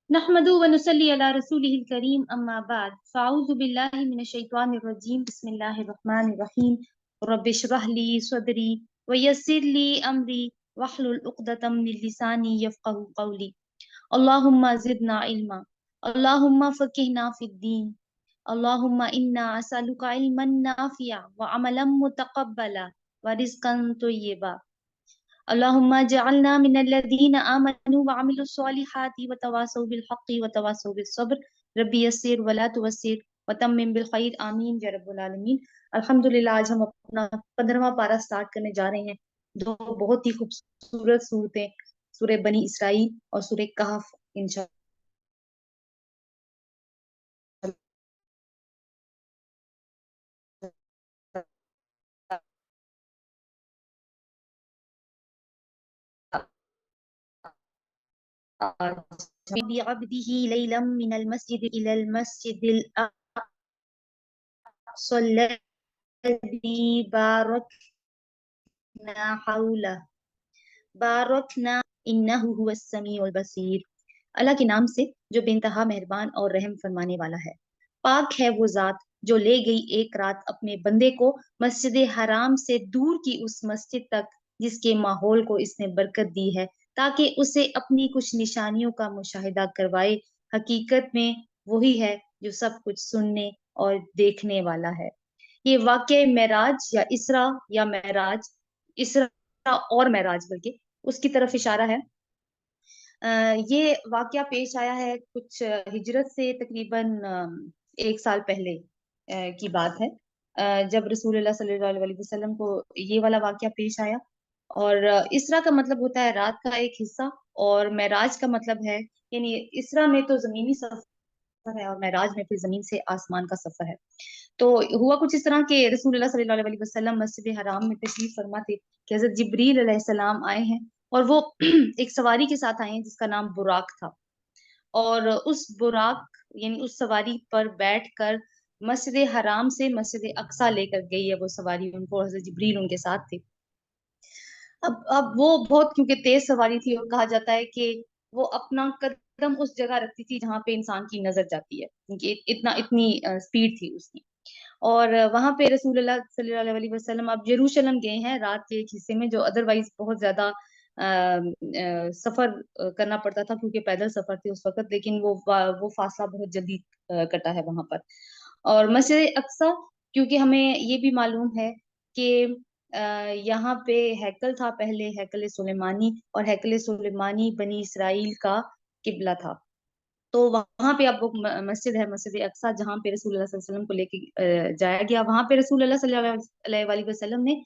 नहमदु व नुसल्ली अला रसूलिहिल करीम अम्मा बाद फ़ाऊज़ु बिल्लाहि मिनश शैतानिर रजीम बिस्मिल्लाहिर रहमानिर रहीम रब्बि इश्रह ली सदरी व यस्सिर ली अमरी वहलुल उक़दतम मिन लिसानी यफ़क़हू क़ौली अल्लाहुम्मा ज़िदना इल्मा अल्लाहुम्मा फ़क़िहना फ़िद्दीन अल्लाहुम्मा इन्ना असअलुका इल्मन नाफ़िअ व अमलन मुतक़ब्बला व रिज़्क़न तय्यिबा अल्लाहुम्मा जअलना मिनल्लज़ीना आमनू व अमिलुस्सॉलिहाति व तवासौ बिल हक़्क़ि व तवासौ बिस सब्र रब्बी यस्सिर व ला तुअस्सिर व तम्मिम बिल खैर आमीन या रब्बुल आलमीन। अल्हम्दुलिल्लाह, आज हम अपना 15वां पारा स्टार्ट करने जा रहे हैं। दो बहुत ही खूबसूरत सूरतें, सूरह बनी इसराइल और सूरह कहफ इंशाअल्लाह। बिअब्दिही लैलम मिनल मस्जिद इलल मस्जिदिल अक़सा अल्लज़ी बारकना इन्नहु हुवस समीउल बसीर। अल्लाह के नाम से जो बेइंतहा मेहरबान और रहम फरमाने वाला है। पाक है वो जात जो ले गई एक रात अपने बंदे को मस्जिद हराम से दूर की उस मस्जिद तक जिसके माहौल को इसने बरकत दी है, ताकि उसे अपनी कुछ निशानियों का मुशाहिदा करवाए। हकीकत में वही है जो सब कुछ सुनने और देखने वाला है। ये वाक़या मेराज या इसरा या मेराज, इसरा और मेराज बल्कि उसकी तरफ इशारा है। ये वाक़या पेश आया है कुछ हिजरत से तकरीबन 1 साल पहले की बात है, जब रसूलुल्लाह सल्लल्लाहु अलैहि वसल्लम को ये वाला वाक़या पेश आया। और इसरा का मतलब होता है रात का एक हिस्सा, और मेराज का मतलब है, यानी इसरा में तो ज़मीनी सफ़र है और मेराज में फिर ज़मीन से आसमान का सफ़र है। तो हुआ कुछ इस तरह के रसूलुल्लाह सल्लल्लाहु अलैहि वसल्लम मस्जिद हराम में तशरीफ फरमा थे कि हज़रत जिब्रील अलैहिस्सलाम आए हैं, और वो एक सवारी के साथ आए हैं जिसका नाम बुराक था। और उस बुराक यानी उस सवारी पर बैठकर मस्जिद हराम से मस्जिद अक्सा लेकर गई है वो सवारी उनको, हज़रत जिब्रील उनके साथ थे। अब वो बहुत क्योंकि तेज सवारी थी, और कहा जाता है कि वो अपना कदम उस जगह रखती थी जहाँ पे इंसान की नजर जाती है, क्योंकि इतनी स्पीड थी उसकी। और वहां पे रसूलुल्लाह सल्लल्लाहु अलैहि वसल्लम अब यरूशलेम गए हैं रात के एक हिस्से में, जो अदरवाइज बहुत ज्यादा सफर करना पड़ता था क्योंकि पैदल सफर थे उस वक्त, लेकिन वो फासला बहुत जल्दी कटा है वहां पर। और मस्जिद अक्सा, क्योंकि हमें ये भी मालूम है कि यहाँ पे हैकल था पहले, हैकल सुलेमानी, और हैकल सुलेमानी बनी इसराइल का किबला था। तो वहां पे अब वो मस्जिद है, मस्जिद अक्सा, जहाँ पे रसूलुल्लाह सल्लल्लाहु अलैहि वसल्लम को लेके जाया गया। वहां पे रसूलुल्लाह सल्लल्लाहु अलैहि वसल्लम ने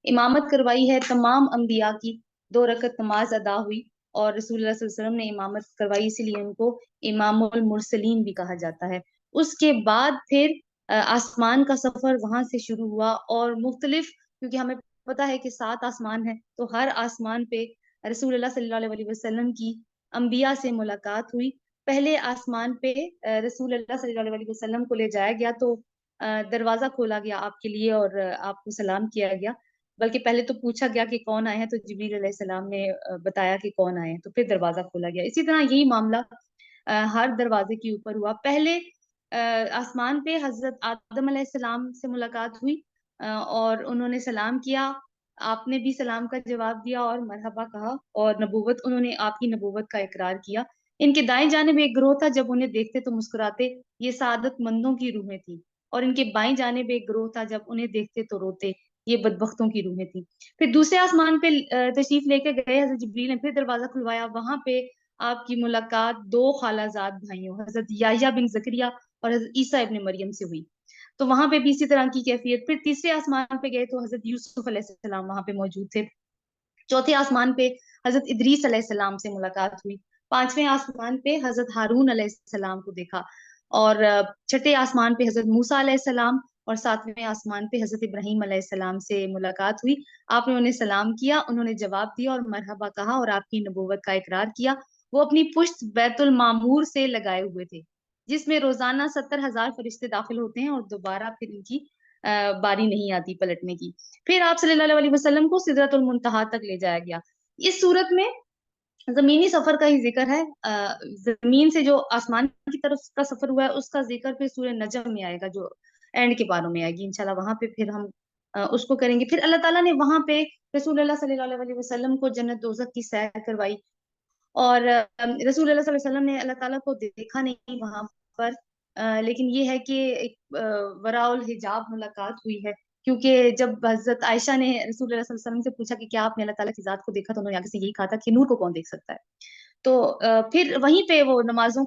इमामत करवाई है तमाम अंबिया की। 2 रकत नमाज अदा हुई, और रसूलुल्लाह सल्लल्लाहु अलैहि वसल्लम ने इमामत करवाई, इसीलिए उनको इमामुल मुरसलीन भी कहा जाता है। उसके बाद फिर आसमान का सफर वहां से शुरू हुआ, और मुख्तलिफ, क्योंकि हमें पता है कि 7 आसमान है, तो हर आसमान पे रसूलुल्लाह सल्लल्लाहु अलैहि वसल्लम की अंबिया से मुलाकात हुई। पहले आसमान पे रसूलुल्लाह सल्लल्लाहु अलैहि वसल्लम को ले जाया गया, तो दरवाजा खोला गया आपके लिए, और आपको सलाम किया गया। बल्कि पहले तो पूछा गया कि कौन आए हैं, तो जिब्रील अलैहिस्सलाम ने बताया कि कौन आए हैं, तो फिर दरवाजा खोला गया। इसी तरह यही मामला हर दरवाजे के ऊपर हुआ। पहले आसमान पे हजरत आदम अलैहिस्सलाम से मुलाकात हुई, और उन्होंने सलाम किया। आपने भी सलाम का जवाब दिया और मरहबा कहा, और नबूवत, उन्होंने आपकी नबूवत का इकरार किया। इनके दाएं जानिब एक ग्रोह था, जब उन्हें देखते तो मुस्कुराते, ये सादतमंदों की रूहें थी। और इनके बाएं जानिब एक ग्रोह था, जब उन्हें देखते तो रोते, ये बदबख्तों की रूहें थी। फिर दूसरे आसमान पे तशरीफ लेके गए हजरत जिब्रील ने, फिर दरवाजा खुलवाया। वहां पे आपकी मुलाकात 2 खालाजाद भाइयों, हजरत याह्या बिन जकरिया और हजरत ईसा इब्न मरियम से हुई। तो वहां पे भी इसी तरह की कैफियत। फिर तीसरे आसमान पे गए तो हजरत यूसुफ अलैहिस्सलाम वहां पे मौजूद थे। चौथे आसमान पे हजरत इदरीस अलैहिस्सलाम से मुलाकात हुई। पांचवें आसमान पे हजरत हारून अलैहिस्सलाम को देखा। और छठे आसमान पे हजरत मूसा अलैहिस्सलाम, और सातवें आसमान पे हजरत इब्राहीम अलैहिस्सलाम से मुलाकात हुई। आपने उन्हें सलाम किया, उन्होंने जवाब दिया और मरहबा कहा, और आपकी नबूवत का इकरार किया। वो अपनी पुश्त बैतुल मामूर से लगाए हुए थे, जिसमें रोजाना 70,000 फरिश्ते दाखिल होते हैं, और दोबारा फिर इनकी बारी नहीं आती पलटने की। फिर आप सल्लल्लाहु अलैहि वसल्लम को सिदरतुल मुंतहा तक ले जाया गया। इस सूरत में زمینی سفر کا ہی ذکر ہے، زمین سے جو آسمان کی طرف کا سفر ہوا ہے اس کا ذکر پھر سورہ نجم میں آئے گا، جو اینڈ کے باروں میں آئے گی انشاءاللہ، وہاں پہ پھر ہم اس کو کریں گے۔ پھر اللہ تعالیٰ نے وہاں پہ رسول اللہ صلی اللہ علیہ وسلم کو جنت دوزخ کی سیر کروائی، اور رسول اللہ صلی اللہ علیہ وسلم نے اللہ تعالیٰ کو دیکھا نہیں وہاں پر، لیکن یہ ہے کہ ایک وراء الحجاب ملاقات ہوئی ہے، کیونکہ جب حضرت عائشہ نے رسول اللہ صلی اللہ علیہ وسلم سے پوچھا کہ کیا آپ نے اللہ تعالیٰ کی ذات کو دیکھا، تو انہوں نے آگے سے یہی کہا تھا کہ نور کو کون دیکھ سکتا ہے۔ تو پھر وہیں پہ وہ نمازوں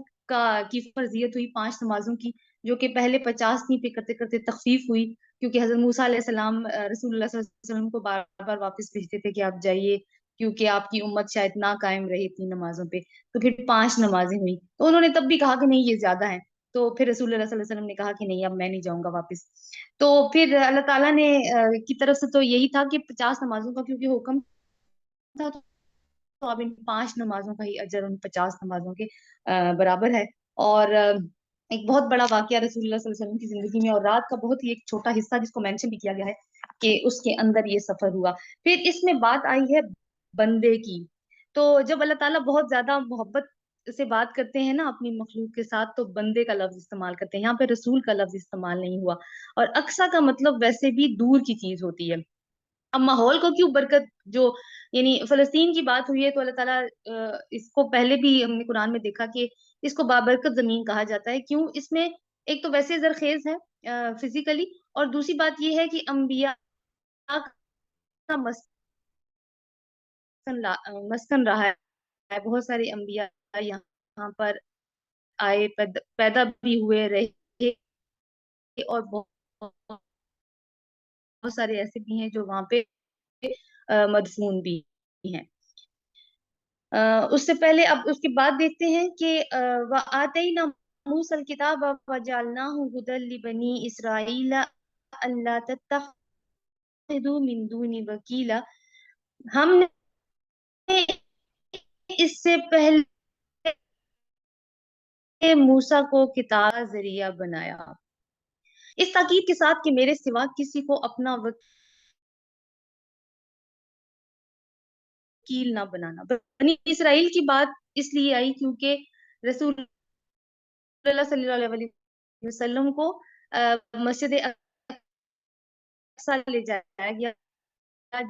کی فرضیت ہوئی، 5 نمازوں کی، جو کہ پہلے 50 تھی، پھر کرتے کرتے تخفیف ہوئی، کیونکہ حضرت موسیٰ علیہ السلام رسول اللہ صلی اللہ علیہ وسلم کو بار بار واپس بھیجتے تھے کہ آپ جائیے، کیونکہ آپ کی امت شاید نہ قائم رہی 3 نمازوں پہ، تو پھر 5 نمازیں ہوئی، تو انہوں نے تب بھی کہا کہ نہیں یہ زیادہ ہے، تو پھر رسول اللہ صلی اللہ علیہ وسلم نے کہا کہ نہیں اب میں نہیں جاؤں گا واپس۔ تو پھر اللہ تعالیٰ نے کی طرف سے تو یہی تھا کہ 50 نمازوں کا کیونکہ حکم تھا، تو اب ان 5 نمازوں کا ہی اجر ان 50 نمازوں کے برابر ہے۔ اور ایک بہت بڑا واقعہ رسول اللہ صلی اللہ علیہ وسلم کی زندگی میں، اور رات کا بہت ہی ایک چھوٹا حصہ جس کو مینشن بھی کیا گیا ہے کہ اس کے اندر یہ سفر ہوا۔ پھر اس میں بات آئی ہے بندے کی، تو جب اللہ تعالیٰ بہت زیادہ محبت سے بات کرتے ہیں نا اپنی مخلوق کے ساتھ، تو بندے کا لفظ استعمال کرتے ہیں، یہاں پہ رسول کا لفظ استعمال نہیں ہوا، اور اقصیٰ کا مطلب ویسے بھی دور کی چیز ہوتی ہے۔ اب ماحول کو کیوں برکت، جو یعنی فلسطین کی بات ہوئی ہے تو اللہ تعالیٰ اس کو پہلے بھی ہم نے قرآن میں دیکھا کہ اس کو بابرکت زمین کہا جاتا ہے، کیوں؟ اس میں ایک تو ویسے زرخیز ہے فزیکلی، اور دوسری بات یہ ہے کہ انبیاء کا مسکن رہا ہے، بہت سارے انبیاء یہاں پر آئے، پیدا بھی ہوئے، رہے، اور بہت سارے ایسے بھی ہیں جو وہاں پہ مدفون بھی ہیں۔ اس سے پہلے اب اس کے بعد دیکھتے ہیں کہ وَآتَيْنَا مُوسَى الْكِتَابَ وَجَعَلْنَاهُ هُدًى لِبَنِي إِسْرَائِيلَ أَلَّا تَتَّخِذُوا مِن دُونِي وَكِيلًا، ہم نے اس سے پہلے موسیٰ کو کتاب کا ذریعہ بنایا، اس تاکید کے ساتھ کہ میرے سوا کسی کو اپنا وکیل نہ بنانا۔ بنی اسرائیل کی بات اس لیے آئی کیونکہ رسول اللہ صلی اللہ علیہ وسلم کو مسجد اقصی لے جایا گیا،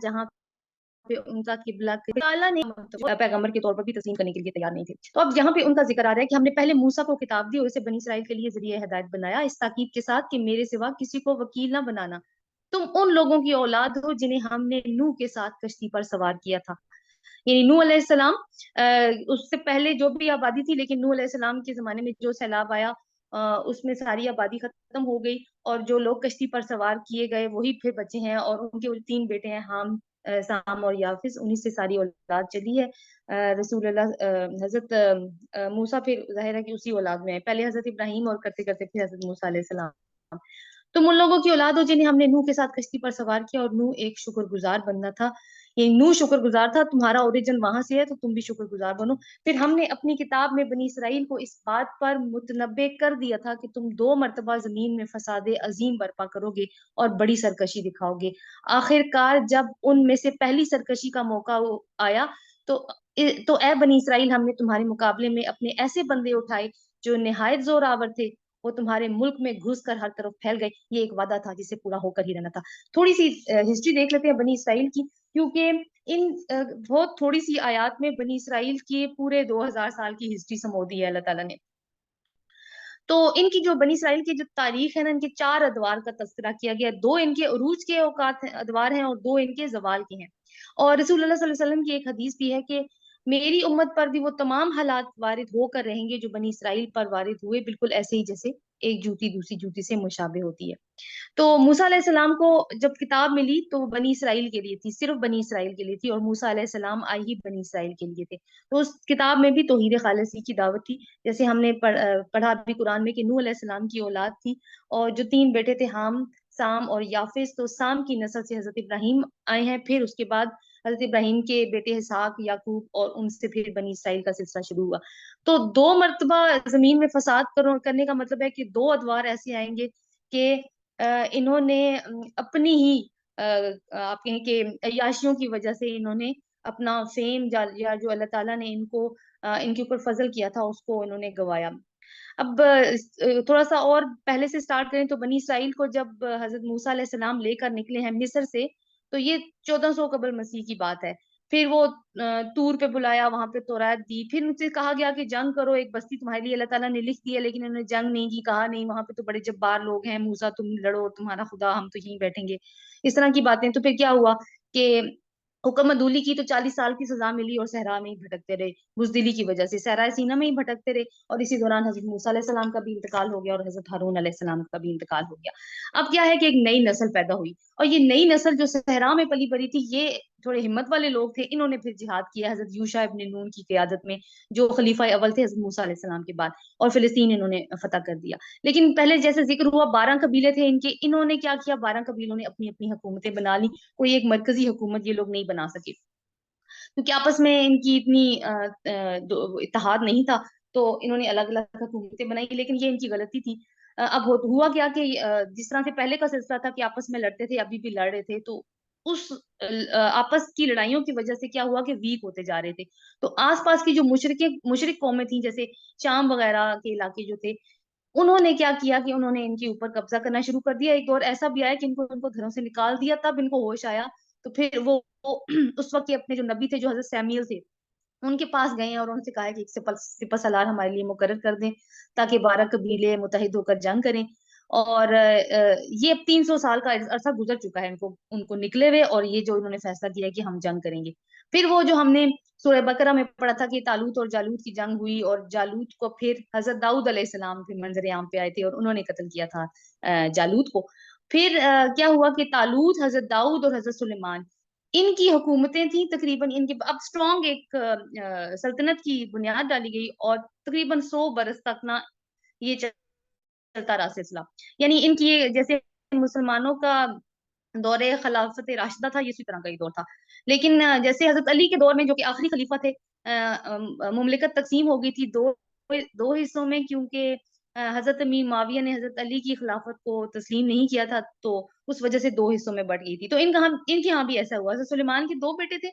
جہاں پہ ان کا قبلہ تعالیٰ نے پیغمبر کے طور پر بھی تسلیم کرنے کے لیے تیار نہیں تھے۔ تو اب یہاں پہ ان کا ذکر آ رہا ہے کہ ہم نے پہلے موسیٰ کو کتاب دی اور اسے بنی اسرائیل کے لیے ذریعہ ہدایت بنایا، اس تاکید کے ساتھ کہ میرے سوا کسی کو وکیل نہ بنانا، تم ان لوگوں کی اولاد ہو جنہیں ہم نے نوح کے ساتھ کشتی پر سوار کیا تھا، یعنی نوح علیہ السلام، اس سے پہلے جو بھی آبادی تھی، لیکن نوح علیہ السلام کے زمانے میں جو سیلاب آیا اس میں ساری آبادی ختم ہو گئی، اور جو لوگ کشتی پر سوار کیے گئے وہی پھر بچے ہیں، اور ان کے 3 بیٹے ہیں، حام، سام اور یافس، انہی سے ساری اولاد چلی ہے۔ رسول اللہ حضرت موسیٰ پھر ظاہر ہے کہ اسی اولاد میں ہے، پہلے حضرت ابراہیم اور کرتے کرتے پھر حضرت موسیٰ علیہ السلام۔ تم ان لوگوں کی اولاد ہو جنہیں ہم نے نوح کے ساتھ کشتی پر سوار کیا، اور نوح ایک شکر گزار بندہ تھا، یہ نوح شکر گزار تھا، تمہارا اوریجن وہاں سے ہے تو تم بھی شکر گزار بنو۔ پھر ہم نے اپنی کتاب میں بنی اسرائیل کو اس بات پر متنبع کر دیا تھا کہ تم 2 مرتبہ زمین میں فساد عظیم برپا کرو گے اور بڑی سرکشی دکھاؤ گے۔ آخر کار جب ان میں سے پہلی سرکشی کا موقع آیا تو اے بنی اسرائیل، ہم نے تمہارے مقابلے میں اپنے ایسے بندے اٹھائے جو نہایت زور آور تھے، وہ تمہارے ملک میں گھس کر ہر طرف پھیل گئے۔ یہ ایک وعدہ تھا جسے پورا ہو کر ہی رہنا تھا۔ تھوڑی سی ہسٹری دیکھ لیتے ہیں بنی اسرائیل کی، کیونکہ ان بہت تھوڑی سی آیات میں بنی اسرائیل کی پورے 2000 سال کی ہسٹری سمو دی ہے اللہ تعالیٰ نے۔ تو ان کی جو بنی اسرائیل کی جو تاریخ ہے نا، ان کے 4 ادوار کا تذکرہ کیا گیا، 2 ان کے عروج کے اوقات ادوار ہیں اور 2 ان کے زوال کے ہیں۔ اور رسول اللہ صلی اللہ علیہ وسلم کی ایک حدیث بھی ہے کہ میری امت پر بھی وہ تمام حالات وارد ہو کر رہیں گے جو بنی اسرائیل پر وارد ہوئے، بالکل ایسے ہی جیسے ایک جوتی دوسری جوتی سے مشابہ ہوتی ہے۔ تو موسیٰ علیہ السلام کو جب کتاب ملی تو وہ بنی اسرائیل کے لیے تھی، صرف بنی اسرائیل کے لیے تھی، اور موسیٰ علیہ السلام آئی ہی بنی اسرائیل کے لیے تھے۔ تو اس کتاب میں بھی توحید خالصی کی دعوت تھی، جیسے ہم نے پڑھا بھی قرآن میں کہ نوح علیہ السلام کی اولاد تھی، اور جو 3 بیٹے تھے، حام، سام اور یافس، تو سام کی نسل سے حضرت ابراہیم آئے ہیں، پھر اس کے بعد حضرت ابراہیم کے بیٹے اسحاق، یعقوب، اور ان سے پھر بنی اسرائیل کا سلسلہ شروع ہوا۔ تو 2 مرتبہ زمین میں فساد کرنے کا مطلب ہے کہ 2 ادوار ایسے آئیں گے کہ انہوں نے اپنی ہی آپ کہیں کہ عیاشیوں کی وجہ سے انہوں نے اپنا فیم یا جو اللہ تعالیٰ نے ان کے اوپر فضل کیا تھا اس کو انہوں نے گوایا۔ اب تھوڑا سا اور پہلے سے سٹارٹ کریں تو بنی اسرائیل کو جب حضرت موسیٰ علیہ السلام لے کر نکلے ہیں مصر سے، تو یہ 1400 قبل مسیح کی بات ہے۔ پھر وہ طور پہ بلایا، وہاں پہ تورات دی، پھر ان سے کہا گیا کہ جنگ کرو، ایک بستی تمہارے لیے اللہ تعالیٰ نے لکھ دی ہے، لیکن انہوں نے جنگ نہیں کی، کہا نہیں وہاں پہ تو بڑے جبار لوگ ہیں، موسیٰ تم لڑو، تمہارا خدا، ہم تو یہیں بیٹھیں گے، اس طرح کی باتیں۔ تو پھر کیا ہوا کہ حکم عدولی کی تو 40 سال کی سزا ملی اور صحرا میں ہی بھٹکتے رہے، بزدلی کی وجہ سے صحرا سینا میں ہی بھٹکتے رہے، اور اسی دوران حضرت موسیٰ علیہ السلام کا بھی انتقال ہو گیا اور حضرت ہارون علیہ السلام کا بھی انتقال ہو گیا۔ اب کیا ہے کہ ایک نئی نسل پیدا ہوئی، اور یہ نئی نسل جو صحرا میں پلی بڑھی تھی، یہ تھوڑے ہمت والے لوگ تھے، انہوں نے پھر جہاد کیا حضرت یوشع ابن نون کی قیادت میں، جو خلیفہ اول تھے حضرت موسیٰ علیہ السلام کے بعد، اور فلسطین انہوں نے فتح کر دیا۔ لیکن پہلے جیسے ذکر ہوا 12 قبیلے تھے ان کے، انہوں نے کیا کیا، 12 قبیلوں نے اپنی اپنی حکومتیں بنا لی، کوئی ایک مرکزی حکومت یہ لوگ نہیں بنا سکے، کیونکہ آپس میں ان کی اتنی اتحاد نہیں تھا، تو انہوں نے الگ الگ حکومتیں بنائی، لیکن یہ ان کی غلطی تھی۔ اب ہوا کیا کہ جس طرح سے پہلے کا سلسلہ تھا کہ آپس میں لڑتے تھے، ابھی بھی لڑ رہے تھے، تو اس آپس کی لڑائیوں کی وجہ سے کیا ہوا کہ ویک ہوتے جا رہے تھے، تو آس پاس کی جو مشرق قومیں تھیں، جیسے شام وغیرہ کے علاقے جو تھے، انہوں نے کیا کیا کہ انہوں نے ان کے اوپر قبضہ کرنا شروع کر دیا۔ ایک دور ایسا بھی آیا کہ ان کو گھروں سے نکال دیا، تب ان کو ہوش آیا، تو پھر وہ اس وقت کے اپنے جو نبی تھے، جو حضرت سیمیل تھے، ان کے پاس گئے ہیں اور ان سے کہا ہے کہ ایک سپہ سالار ہمارے لیے مقرر کر دیں تاکہ 12 قبیلے متحد ہو کر جنگ کریں۔ اور یہ اب 300 سال کا عرصہ گزر چکا ہے ان کو نکلے ہوئے، اور یہ جو انہوں نے فیصلہ کیا ہے کہ ہم جنگ کریں گے۔ پھر وہ جو ہم نے سورہ بقرہ میں پڑھا تھا کہ طالوت اور جالوت کی جنگ ہوئی، اور جالوت کو پھر حضرت داؤد علیہ السلام پھر منظر عام پہ آئے تھے اور انہوں نے قتل کیا تھا جالوت کو۔ پھر کیا ہوا کہ طالوت، حضرت داؤد اور حضرت سلیمان، ان کی حکومتیں تھیں تقریباً، ان کے اب اسٹرانگ ایک سلطنت کی بنیاد ڈالی گئی، اور تقریباً 100 برس تک نا یہ چلتا رہا سلسلہ، یعنی ان کی جیسے مسلمانوں کا دور خلافت راشدہ تھا، یہ اسی طرح کا ہی دور تھا۔ لیکن جیسے حضرت علی کے دور میں جو کہ آخری خلیفہ تھے، مملکت تقسیم ہو گئی تھی دو حصوں میں، کیونکہ حضرت امیر معاویہ نے حضرت علی کی خلافت کو تسلیم نہیں کیا تھا، تو اس وجہ سے 2 حصوں میں بٹ گئی تھی۔ تو ان کے ہاں بھی ایسا ہوا، حضرت سلیمان کے 2 بیٹے تھے،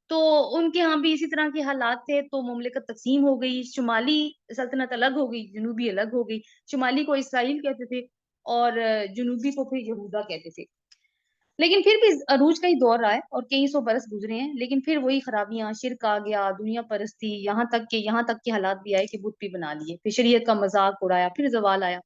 تو ان کے ہاں بھی اسی طرح کے حالات تھے، تو مملکت تقسیم ہو گئی، شمالی سلطنت الگ ہو گئی، جنوبی الگ ہو گئی، شمالی کو اسرائیل کہتے تھے اور جنوبی کو پھر یہودا کہتے تھے۔ لیکن پھر بھی عروج کا ہی دور رہا ہے اور کئی 100 برس گزرے ہیں، لیکن پھر وہی خرابیاں، شرک آ گیا، دنیا پرستی، یہاں تک کے حالات بھی آئے کہ بت بھی بنا لیے، پھر شریعت کا مذاق اڑایا، پھر زوال آیا۔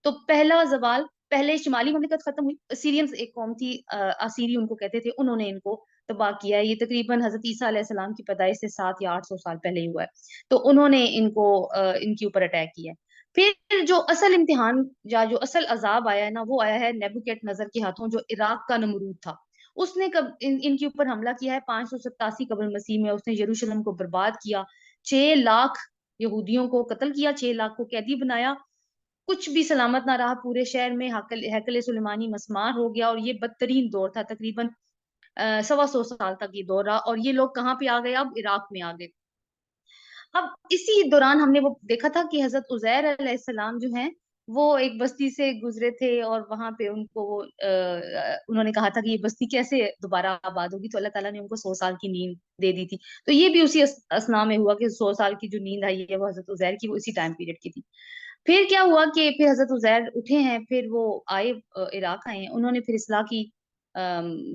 تو پہلا زوال، پہلے شمالی مملکت ختم ہوئی، اسیرینز ایک قوم تھی، اسیری ان کو کہتے تھے، انہوں نے ان کو تباہ کیا ہے۔ یہ تقریباً حضرت عیسیٰ علیہ السلام کی پیدائش سے 700 یا 800 سال پہلے ہی ہوا ہے، تو انہوں نے ان کے اوپر اٹیک کیا ہے۔ پھر جو اصل امتحان یا جو اصل عذاب آیا ہے نا، وہ آیا ہے نیبوکیڈ نظر کے ہاتھوں، جو عراق کا نمرود تھا۔ اس نے ان کے اوپر حملہ کیا ہے 587 قبل مسیح میں، اس نے یروشلم کو برباد کیا، 6 لاکھ یہودیوں کو قتل کیا، 6 لاکھ کو قیدی بنایا، کچھ بھی سلامت نہ رہا پورے شہر میں، ہیکل سلیمانی مسمار ہو گیا، اور یہ بدترین دور تھا، تقریباً 125 سال تک یہ دور رہا، اور یہ لوگ کہاں پہ آ گئے، اب عراق میں آ گئے۔ اب اسی دوران ہم نے وہ دیکھا تھا کہ حضرت عزیر علیہ السلام جو ہیں، وہ ایک بستی سے گزرے تھے، اور وہاں پہ ان کو انہوں نے کہا تھا کہ یہ بستی کیسے دوبارہ آباد ہوگی، تو اللہ تعالیٰ نے ان کو 100 سال کی نیند دے دی تھی۔ تو یہ بھی اسی اسنا میں ہوا کہ 100 سال کی جو نیند آئی ہے وہ حضرت عزیر کی، وہ اسی ٹائم پیریڈ کی تھی۔ پھر کیا ہوا کہ پھر حضرت عزیر اٹھے ہیں، پھر وہ آئے، عراق آئے ہیں، انہوں نے پھر اصلاح کی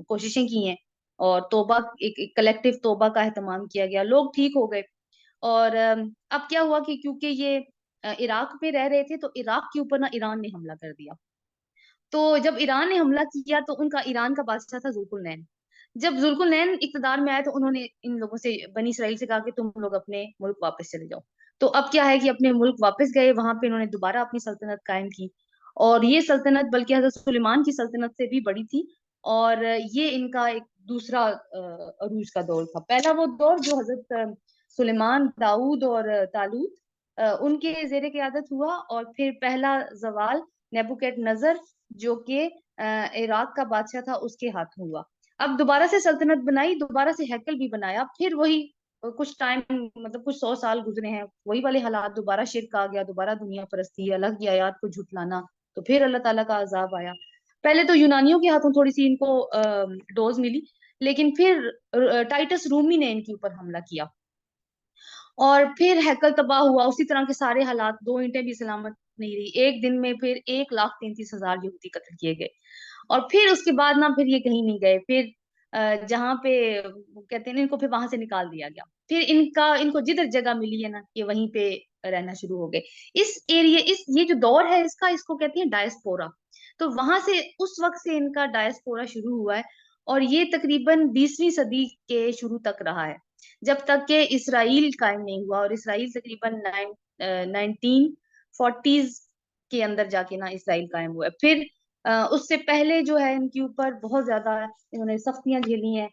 کوششیں کی ہیں، اور توبہ، ایک کلیکٹیو توبہ کا اہتمام کیا گیا، لوگ ٹھیک ہو گئے۔ اور اب کیا ہوا کہ کیونکہ یہ عراق میں رہ رہے تھے، تو عراق کے اوپر نا ایران نے حملہ کر دیا۔ تو جب ایران نے حملہ کیا، تو ان کا ایران کا بادشاہ تھا ذوالقرنین۔ جب ذوالقرنین اقتدار میں آئے، تو انہوں نے ان لوگوں سے، بنی اسرائیل سے کہا کہ تم لوگ اپنے ملک واپس چلے جاؤ۔ تو اب کیا ہے کہ اپنے ملک واپس گئے، وہاں پہ انہوں نے دوبارہ اپنی سلطنت قائم کی، اور یہ سلطنت بلکہ حضرت سلیمان کی سلطنت سے بھی بڑی تھی، اور یہ ان کا ایک دوسرا عروج کا دور تھا۔ پہلا وہ دور جو حضرت سلیمان، داؤد اور طالوت ان کے زیر قیادت ہوا، اور پھر پہلا زوال نیبوکیڈ نظر جو کہ عراق کا بادشاہ تھا، اس کے ہاتھ ہوا۔ اب دوبارہ سے سلطنت بنائی، دوبارہ سے ہیکل بھی بنایا، پھر وہی کچھ ٹائم، مطلب کچھ 100 سال گزرے ہیں، وہی والے حالات، دوبارہ شرک آ گیا، دوبارہ دنیا پرستی، اللہ کی آیات کو جھٹلانا، تو پھر اللہ تعالیٰ کا عذاب آیا۔ پہلے تو یونانیوں کے ہاتھوں تھوڑی سی ان کو ڈوز ملی، लेकिन फिर टाइटस रूमी ने इनके ऊपर हमला किया और फिर हैकल तबाह हुआ। उसी तरह के सारे हालात, 2 ईंटें भी सलामत नहीं रही। एक दिन में फिर 1,33,000 यहूदी कत्ल किए गए। और फिर उसके बाद ना फिर ये कहीं नहीं गए। फिर जहाँ पे वो कहते हैं ना, इनको फिर वहां से निकाल दिया गया। फिर इनको जिधर जगह मिली है ना, ये वहीं पे रहना शुरू हो गए। इस एरिया, इस ये जो दौर है इसका, इसको कहते हैं डायस्पोरा। तो वहां से, उस वक्त से इनका डायस्पोरा शुरू हुआ है। और ये तकरीबन 20वीं सदी के शुरू तक रहा है, जब तक कि इसराइल कायम नहीं हुआ। और इसराइल तकरीबन 1940s के अंदर जाके ना इसराइल कायम हुआ है। फिर उससे पहले जो है इनके ऊपर बहुत ज्यादा इन्होंने सख्तियां झेली हैं,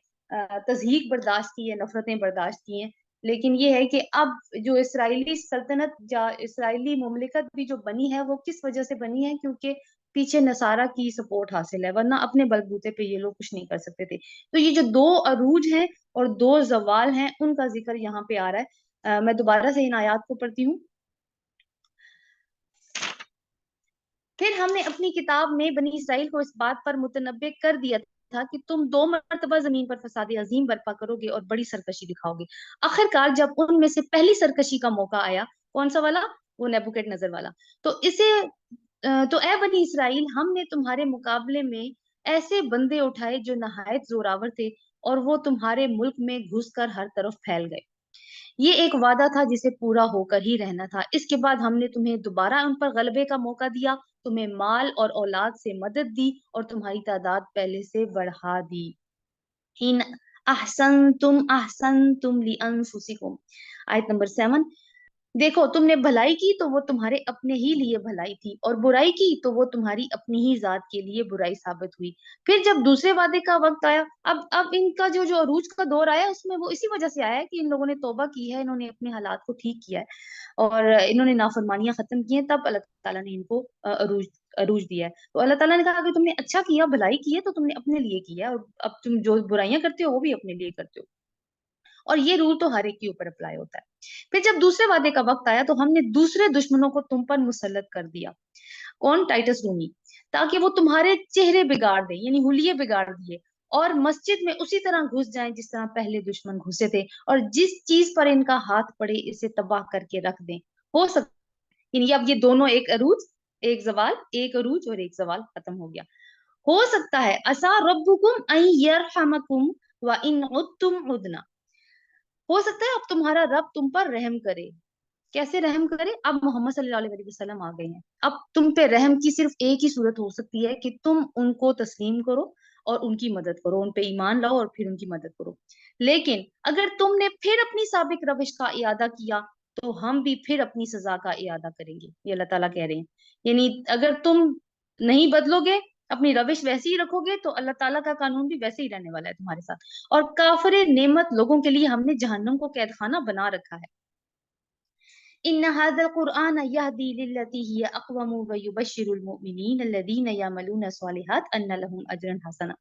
तज़हीक बर्दाश्त की है, नफरतें बर्दाश्त की हैं। लेकिन ये है कि अब जो इसराइली सल्तनत या इसराइली मुमलिकत भी जो बनी है, वो किस वजह से बनी है? क्योंकि पीछे नसारा की सपोर्ट हासिल है, वरना अपने बलबूते पे ये लोग कुछ नहीं कर सकते थे। तो ये जो दो अरूज हैं और दो जवाल हैं, उनका जिक्र यहाँ पे आ रहा है। मैं दोबारा से इन आयात को पढ़ती हूँ। फिर हमने अपनी किताब में बनी इसराइल को इस बात पर मुतनब्बे कर दिया था कि तुम 2 मरतबा जमीन पर फसाद अजीम बर्पा करोगे और बड़ी सरकशी दिखाओगे। आखिरकार जब उनमें से पहली सरकशी का मौका आया, कौन सा वाला? वो नेबुकदनेस्सर वाला। तो तो ए बनी इसराइल, हमने तुम्हारे मुकाबले में ऐसे बंदे उठाए जो नहायत जोरावर थे, और वो तुम्हारे मुल्क में घुसकर हर तरफ फैल गए। ये एक वादा था जिसे पूरा होकर ही रहना था। इसके बाद हमने तुम्हें दोबारा उन पर गलबे का मौका दिया, तुम्हें माल और औलाद से मदद दी और तुम्हारी तादाद पहले से बढ़ा दी। इन अहसन तुम ली अनफुसिकुम। आयत नंबर 7। देखो, तुमने भलाई की तो वो तुम्हारे अपने ही लिए भलाई थी, और बुराई की तो वो तुम्हारी अपनी ही जात के लिए बुराई साबित हुई। फिर जब दूसरे वादे का वक्त आया, अब इनका जो जो अरूज का दौर आया, उसमें वो इसी वजह से आया है कि इन लोगों ने तौबा की है, इन्होंने अपने हालात को ठीक किया है और इन्होंने नाफरमानियां खत्म की हैं। तब अल्लाह ताला ने इनको अरूज अरूज दिया है। तो अल्लाह ताला ने कहा कि तुमने अच्छा किया, भलाई की है, तो तुमने अपने लिए किया है, और अब तुम जो बुराइयां करते हो वो भी अपने लिए करते हो। और ये रूल तो हर एक के ऊपर अप्लाई होता है। फिर जब दूसरे वादे का वक्त आया, तो हमने दूसरे दुश्मनों को तुम पर मुसल्लत कर दिया। कौन? टाइटस रूमी। ताकि वो तुम्हारे चेहरे बिगाड़ दे, यानी हुलिये बिगाड़ दिए, और मस्जिद में उसी तरह घुस जाएं जिस तरह पहले दुश्मन घुसे थे, और जिस चीज पर इनका हाथ पड़े इसे तबाह करके रख दें। हो सकता, यानी अब ये दोनों, एक अरूज एक जवाल, एक अरूज और एक जवाल खत्म हो गया। हो सकता है असा रब्बुकुम अन यरहमकुम व इन उद्तुम उदना। हो सकता है अब तुम्हारा रब तुम पर रहम करे। कैसे रहम करे? अब मोहम्मद सल्लल्लाहु अलैहि वसल्लम आ गए हैं। अब तुम पे रहम की सिर्फ एक ही सूरत हो सकती है कि तुम उनको तस्लीम करो और उनकी मदद करो, उन पे ईमान लाओ और फिर उनकी मदद करो। लेकिन अगर तुमने फिर अपनी साबिक रविश का इयादा किया, तो हम भी फिर अपनी सजा का इयादा करेंगे। ये अल्लाह ताला कह रहे हैं। यानी अगर तुम नहीं बदलोगे, अपनी रविश वैसे ही रखोगे, तो अल्लाह ताला का कानून भी वैसे ही रहने वाला है तुम्हारे साथ। और काफिर नेमत लोगों के लिए हमने जहन्नम को कैदखाना बना रखा है। इन हादल कुरआन यहदी लिल्लती हिय अक़वम व युबश्शिरुल मुमिनीन अल्लज़ीना यअमलूना स्वालिहात अन्न लहुम अजरन हसना।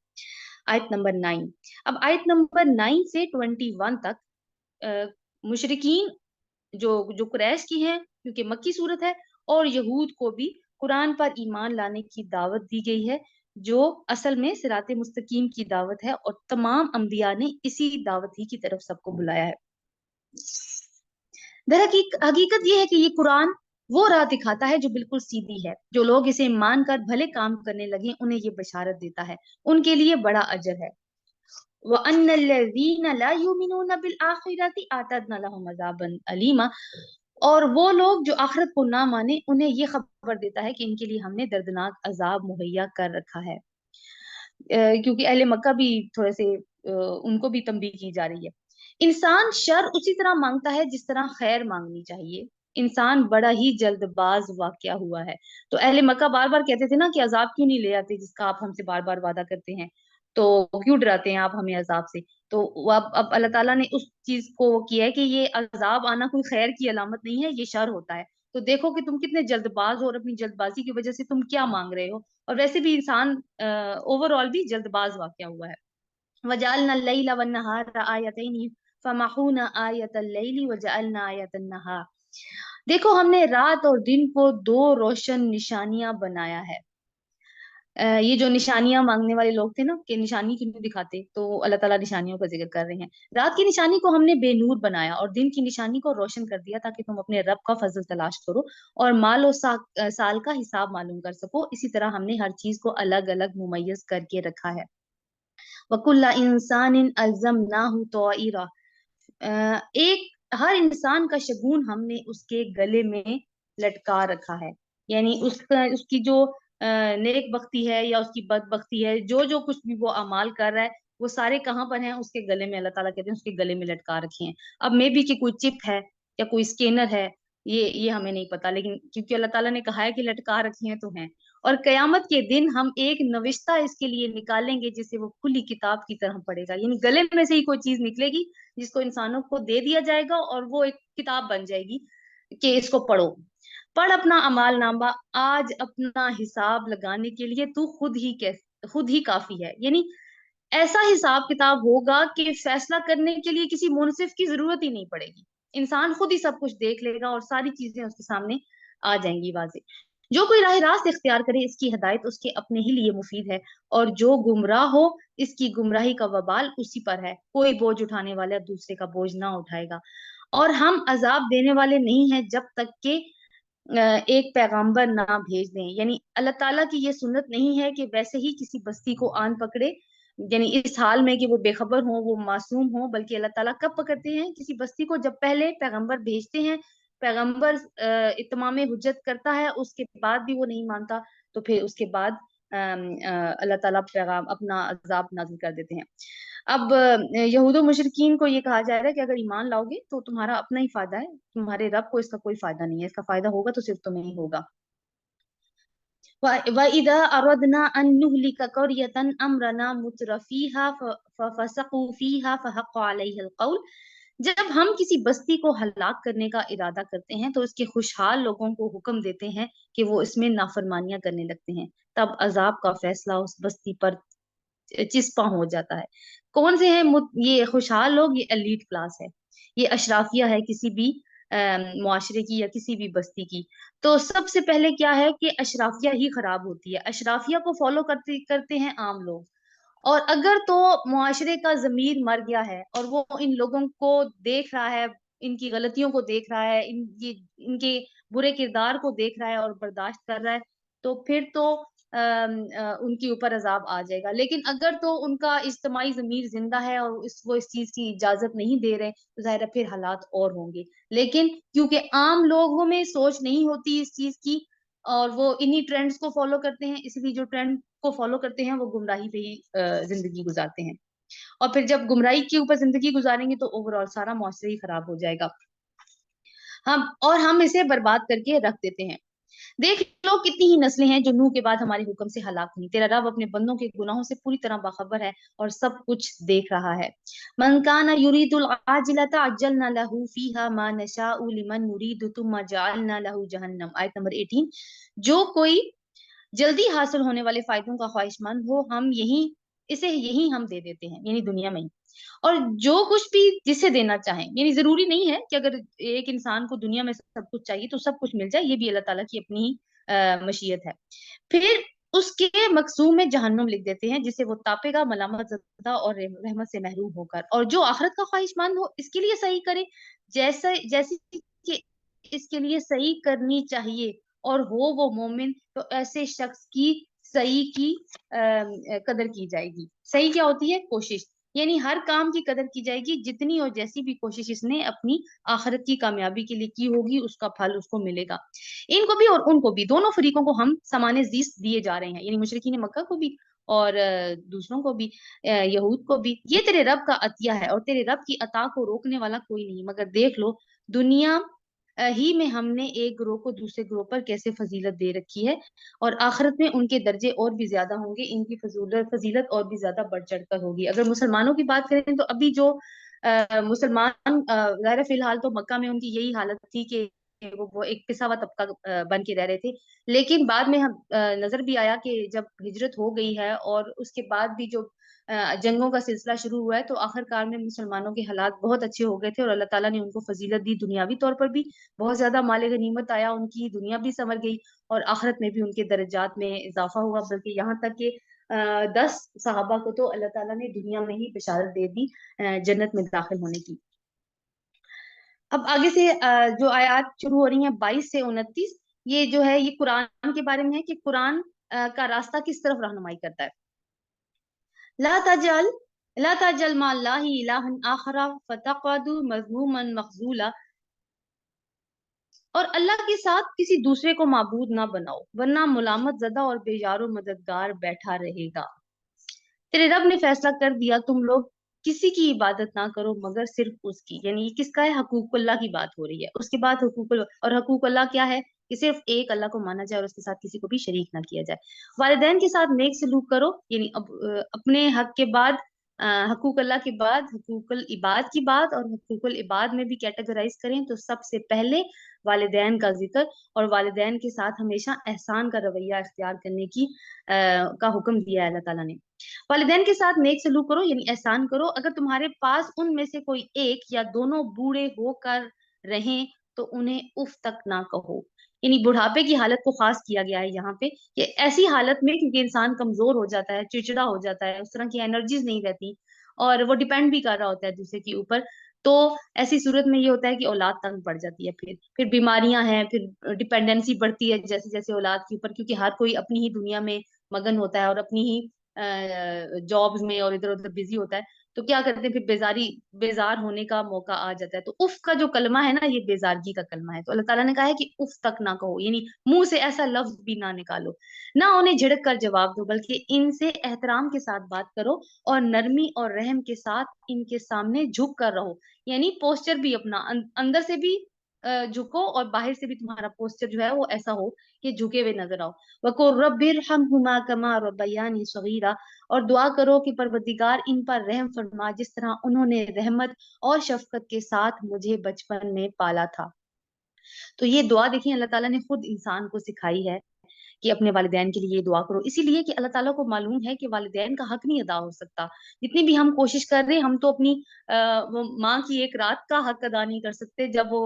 आयत नंबर 9। अब आयत नंबर 9 से 21 तक मुशरिकीन जो जो कुरैश की हैं, क्योंकि मक्की सूरत है, और यहूद को भी कुरान पर ईमान लाने की दावत दी गई है, जो असल में सिराते मुस्तकीम की दावत है, और तमाम अंबिया ने इसी दावत ही की तरफ सबको बुलाया है। हकीकत ये है कि ये कुरान वो राह दिखाता है जो बिल्कुल सीधी है। जो लोग इसे मानकर भले काम करने लगे, उन्हें ये बशारत देता है, उनके लिए बड़ा अजर है। व अन्नल्लज़ीना ला युमिनूना बिल आखिरति अतदना लहुम अज़ाबन अलीमा। और वो लोग जो आखिरत को ना माने, उन्हें ये खबर देता है कि इनके लिए हमने दर्दनाक अजाब मुहैया कर रखा है। क्योंकि अहले मक्का भी थोड़े से उनको भी तंबीह की जा रही है। इंसान शर उसी तरह मांगता है जिस तरह खैर मांगनी चाहिए। इंसान बड़ा ही जल्दबाज वाकया हुआ है। तो अहले मक्का बार बार कहते थे ना कि अजाब क्यों नहीं ले आते जिसका आप हमसे बार बार वादा करते हैं, तो क्यों डराते हैं आप हमें अजाब से? तो वो अब अल्लाह ताला ने उस चीज को वो किया है कि ये अजाब आना कोई खैर की अलामत नहीं है, ये शर होता है। तो देखो कि तुम कितने जल्दबाज हो, और अपनी जल्दबाजी की वजह से तुम क्या मांग रहे हो। और वैसे भी इंसान ओवरऑल भी जल्दबाज वाकया हुआ है। वजअलना लैला वन्नहार आयतैनि फमहूना आयतल लैली वजअलना आयतन नहार। देखो, हमने रात और दिन को दो रोशन निशानियां बनाया है। یہ جو نشانیاں مانگنے والے لوگ تھے نا کہ نشانی کیوں نہیں دکھاتے، تو اللہ تعالیٰ نشانیوں کا ذکر کر رہے ہیں. رات کی نشانی کو ہم نے بے نور بنایا اور دن کی نشانی کو روشن کر دیا تاکہ تم اپنے رب کا فضل تلاش کرو اور مال و سال کا حساب معلوم کر سکو. اسی طرح ہم نے ہر چیز کو الگ الگ ممیز کر کے رکھا ہے. وَكُلَّ إِنسَانٍ أَلْزَمْنَاهُ طَائِرَهُ، ایک ہر انسان کا شگون ہم نے اس کے گلے میں لٹکا رکھا ہے. یعنی اس کی جو نیک بختی ہے یا اس کی بد بختی ہے، جو جو کچھ بھی وہ اعمال کر رہا ہے، وہ سارے کہاں پر ہیں؟ اس کے گلے میں. اللہ تعالیٰ کہتے ہیں اس کے گلے میں لٹکا رکھے ہیں. اب میں بھی کہ کوئی چپ ہے یا کوئی اسکینر ہے، یہ ہمیں نہیں پتا، لیکن کیونکہ اللہ تعالیٰ نے کہا ہے کہ لٹکا رکھے ہیں تو ہیں. اور قیامت کے دن ہم ایک نوشتہ اس کے لیے نکالیں گے جسے وہ کھلی کتاب کی طرح پڑھے گا. یعنی گلے میں سے ہی کوئی چیز نکلے گی جس کو انسانوں کو دے دیا جائے گا اور وہ ایک کتاب بن جائے گی کہ اس کو پڑھو. پڑھ اپنا اعمال نامہ، آج اپنا حساب لگانے کے لیے تو خود ہی کافی ہے. یعنی ایسا حساب کتاب ہوگا کہ فیصلہ کرنے کے لیے کسی منصف کی ضرورت ہی نہیں پڑے گی. انسان خود ہی سب کچھ دیکھ لے گا اور ساری چیزیں اس کے سامنے آ جائیں گی واضح. جو کوئی راہ راست اختیار کرے اس کی ہدایت اس کے اپنے ہی لیے مفید ہے، اور جو گمراہ ہو اس کی گمراہی کا وبال اسی پر ہے. کوئی بوجھ اٹھانے والا دوسرے کا بوجھ نہ اٹھائے گا. اور ہم عذاب دینے والے نہیں ہیں جب تک کہ ایک پیغامبر نہ بھیج دیں. یعنی اللہ تعالیٰ کی یہ سنت نہیں ہے کہ ویسے ہی کسی بستی کو آن پکڑے، یعنی اس حال میں کہ وہ بے خبر ہوں، وہ معصوم ہوں، بلکہ اللہ تعالیٰ کب پکڑتے ہیں کسی بستی کو؟ جب پہلے پیغمبر بھیجتے ہیں، پیغمبر اتمام حجت کرتا ہے، اس کے بعد بھی وہ نہیں مانتا، تو پھر اس کے بعد اللہ تعالیٰ پیغام اپنا عذاب نازل کر دیتے ہیں. اب یہود و مشرکین کو یہ کہا جا رہا ہے کہ اگر ایمان لاؤ گے تو تمہارا اپنا ہی فائدہ ہے، تمہارے رب کو اس کا کوئی فائدہ نہیں ہے. اس کا فائدہ ہوگا تو صرف تمہیں ہی ہوگا. وَإِذَا أَرَدْنَا أَن نُهْلِكَ قَرْيَةً أَمْرَنَا مُتْرَفِيهَا فَفَسَقُوا فِيهَا فَحَقَّ عَلَيْهَا الْقَوْلُ. جب ہم کسی بستی کو ہلاک کرنے کا ارادہ کرتے ہیں تو اس کے خوشحال لوگوں کو حکم دیتے ہیں کہ وہ اس میں نافرمانیاں کرنے لگتے ہیں، تب عذاب کا فیصلہ اس بستی پر چسپاں ہو جاتا ہے. کون سے ہیں یہ خوشحال لوگ؟ یہ ایلیٹ کلاس ہے، یہ اشرافیہ ہے کسی بھی معاشرے کی یا کسی بھی بستی کی. تو سب سے پہلے کیا ہے کہ اشرافیہ ہی خراب ہوتی ہے. اشرافیہ کو فالو کرتے ہیں عام لوگ، اور اگر تو معاشرے کا ضمیر مر گیا ہے اور وہ ان لوگوں کو دیکھ رہا ہے، ان کی غلطیوں کو دیکھ رہا ہے، ان کے برے کردار کو دیکھ رہا ہے اور برداشت کر رہا ہے، تو پھر تو ان کے اوپر عذاب آ جائے گا. لیکن اگر تو ان کا اجتماعی ضمیر زندہ ہے اور وہ اس چیز کی اجازت نہیں دے رہے تو ظاہر ہے پھر حالات اور ہوں گے. لیکن کیونکہ عام لوگوں میں سوچ نہیں ہوتی اس چیز کی اور وہ انہی ٹرینڈز کو فالو کرتے ہیں، اس لیے جو ٹرینڈ کو فالو کرتے ہیں وہ گمراہی پہ ہی زندگی گزارتے ہیں. اور پھر جب گمراہی کے اوپر زندگی گزاریں گے تو اوور آل سارا معاشرہ ہی خراب ہو جائے گا. ہم اسے برباد کر کے رکھ دیتے ہیں. دیکھ لو کتنی ہی نسلیں ہیں جو نوح کے بعد ہمارے حکم سے ہلاک ہوئی. تیرا رب اپنے بندوں کے گناہوں سے پوری طرح باخبر ہے اور سب کچھ دیکھ رہا ہے. من کان یرید العاجلۃ عجلنا له فیها ما نشاء لمن نرید ثم جعلنا له جہنم. آیت نمبر 18. جو کوئی جلدی حاصل ہونے والے فائدوں کا خواہشمند ہو اسے یہی ہم دے دیتے ہیں، یعنی دنیا میں ہی. اور جو کچھ بھی جسے دینا چاہیں، یعنی ضروری نہیں ہے کہ اگر ایک انسان کو دنیا میں سب کچھ چاہیے تو سب کچھ مل جائے، یہ بھی اللہ تعالیٰ کی اپنی مشیت ہے. پھر اس کے مقصوم میں جہنم لکھ دیتے ہیں جسے وہ تاپے گا ملامت زدہ اور رحمت سے محروم ہو کر. اور جو آخرت کا خواہشمند ہو اس کے لیے صحیح کرے جیسے کہ اس کے لیے صحیح کرنی چاہیے اور ہو وہ مومن، تو ایسے شخص کی صحیح کی قدر کی جائے گی. صحیح کیا ہوتی ہے؟ کوشش. یعنی ہر کام کی قدر کی جائے گی، جتنی اور جیسی بھی کوشش اس نے اپنی آخرت کی کامیابی کے لیے کی ہوگی اس کا پھل اس کو ملے گا. ان کو بھی اور ان کو بھی، دونوں فریقوں کو ہم سامان زیست دیے جا رہے ہیں، یعنی مشرکین مکہ کو بھی اور دوسروں کو بھی، یہود کو بھی. یہ تیرے رب کا عطیہ ہے اور تیرے رب کی عطا کو روکنے والا کوئی نہیں. مگر دیکھ لو دنیا ہی میں ہم نے ایک گروہ کو دوسرے گروہ پر کیسے فضیلت دے رکھی ہے، اور آخرت میں ان کے درجے اور بھی زیادہ ہوں گے، ان کی فضیلت اور بھی زیادہ بڑھ چڑھ کر ہوگی. اگر مسلمانوں کی بات کریں تو ابھی جو مسلمان ظاہر فی الحال تو مکہ میں ان کی یہی حالت تھی کہ वो एक पिसा हुआ तबका बन के रह रहे थे। लेकिन बाद में हम नजर भी आया कि जब हिजरत हो गई है और उसके बाद भी जो जंगों का सिलसिला शुरू हुआ है, तो आखिरकार में मुसलमानों के हालात बहुत अच्छे हो गए थे और अल्लाह ताला ने उनको फजीलत दी। दुनियावी तौर पर भी बहुत ज्यादा माले गनीमत आया, उनकी दुनिया भी संवर गई और आखिरत में भी उनके दर्जात में इजाफा हुआ। बल्कि यहाँ तक कि 10 सहाबा को तो अल्लाह ताला ने दुनिया में ही बिशारत दे दी जन्नत में दाखिल होने की। अब आगे से जो आयत शुरू हो रही हैं 22 से 29, ये जो है ये कुरान के बारे में है कि कुरान का रास्ता किस तरफ रहनुमाई करता है। ला तजल ला तजल माल्लाहि इलाहन आखरा फतक़अदु मज़मूमन मख़ज़ूला, और अल्लाह के साथ किसी दूसरे को माबूद ना बनाओ वरना मुलामत ज़दा और बेयारो मददगार बैठा रहेगा। तेरे रब ने फैसला कर दिया तुम लोग किसी की इबादत ना करो मगर सिर्फ उसकी। यानी ये किसका है? हकूकुल्लाह की बात हो रही है। उसके बाद हकूकुल, और हकूकुल्लाह क्या है? कि सिर्फ एक अल्लाह को माना जाए और उसके साथ किसी को भी शरीक ना किया जाए। वालिदैन के साथ नेक सलूक करो, यानी अब अपने हक के बाद हकूक अल्लाह के बाद हकूकुल इबाद की बात, और हकूकुल इबाद में भी कैटेगराइज करें तो सबसे पहले वालिदैन का जिक्र, और वालिदैन के साथ हमेशा एहसान का रवैया इख्तियार करने की का हुक्म दिया है अल्लाह ताला ने। वालिदैन के साथ नेक सलूक करो यानी एहसान करो। अगर तुम्हारे पास उनमें से कोई एक या दोनों बूढ़े होकर रहें तो उन्हें उफ तक ना कहो। यानी बुढ़ापे की हालत को खास किया गया है यहाँ पे, कि ऐसी हालत में, क्योंकि इंसान कमजोर हो जाता है, चिड़चिड़ा हो जाता है, उस तरह की एनर्जीज नहीं रहती और वो डिपेंड भी कर रहा होता है दूसरे के ऊपर, तो ऐसी सूरत में ये होता है कि औलाद तंग पड़ जाती है। फिर बीमारियां हैं, फिर डिपेंडेंसी बढ़ती है जैसे जैसे औलाद के ऊपर, क्योंकि हर कोई अपनी ही दुनिया में मगन होता है और अपनी ही जॉब्स में और इधर उधर बिजी होता है। तो क्या करते हैं, फिर बेजार होने का मौका आ जाता है। तो उफ का जो कलमा है ना, ये बेजारगी का कलमा है। तो अल्लाह ताला ने कहा है कि उफ तक ना कहो, यानी मुंह से ऐसा लफ्ज भी ना निकालो, ना उन्हें झिड़क कर जवाब दो, बल्कि इनसे एहतराम के साथ बात करो और नरमी और रहम के साथ इनके सामने झुक कर रहो। यानी पोस्चर भी अपना अंदर से भी झुको और बाहर से भी तुम्हारा पोस्चर जो है वो ऐसा हो कि झुके हुए नजर आओ। वक़ुल रब्बिरहमहुमा कमा रब्बयानी सगीरा, और दुआ करो कि परवरदिगार इन पर रहम फरमा जिस तरह उन्होंने रहमत और शफकत के साथ मुझे बचपन में पाला था। तो ये दुआ देखिए अल्लाह ताला ने खुद इंसान को सिखाई है कि अपने वालिदैन के लिए ये दुआ करो, इसीलिए कि अल्लाह ताला को मालूम है कि वालिदैन का हक नहीं अदा हो सकता। जितनी भी हम कोशिश कर रहे हैं, हम तो अपनी वो माँ की एक रात का हक अदा नहीं कर सकते, जब वो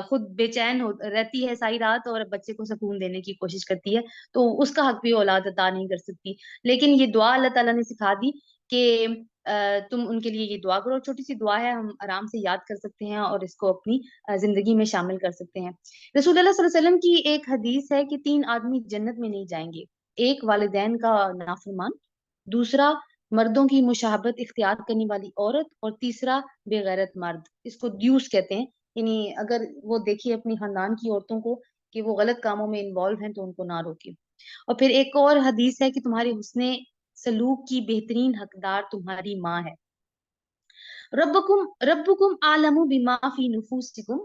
खुद बेचैन हो रहती है सारी रात और बच्चे को सुकून देने की कोशिश करती है, तो उसका हक भी औलाद अदा नहीं कर सकती। लेकिन ये दुआ अल्लाह ताला ने सिखा दी कि तुम उनके लिए ये दुआ करो। छोटी सी दुआ है, हम आराम से याद कर सकते हैं और इसको अपनी जिंदगी में शामिल कर सकते हैं। रसूल अल्लाह सल्लल्लाहु अलैहि वसल्लम की एक हदीस है कि 3 आदमी जन्नत में नहीं जाएंगे। एक वालिदैन का नाफरमान, दूसरा मर्दों की मुशाहबत इख्तियार करने वाली औरत, और तीसरा बेगैरत मर्द। इसको द्यूस कहते हैं। यानी अगर वो देखिए अपनी खानदान की औरतों को कि वो गलत कामों में इन्वॉल्व हैं तो उनको ना रोके। और फिर एक और हदीस है कि तुम्हारे हुस्ने सलूक की बेहतरीन हकदार तुम्हारी माँ है। रब्बुकुम रब्बुकुम आलमु बिमा फी नुफूसिकुम,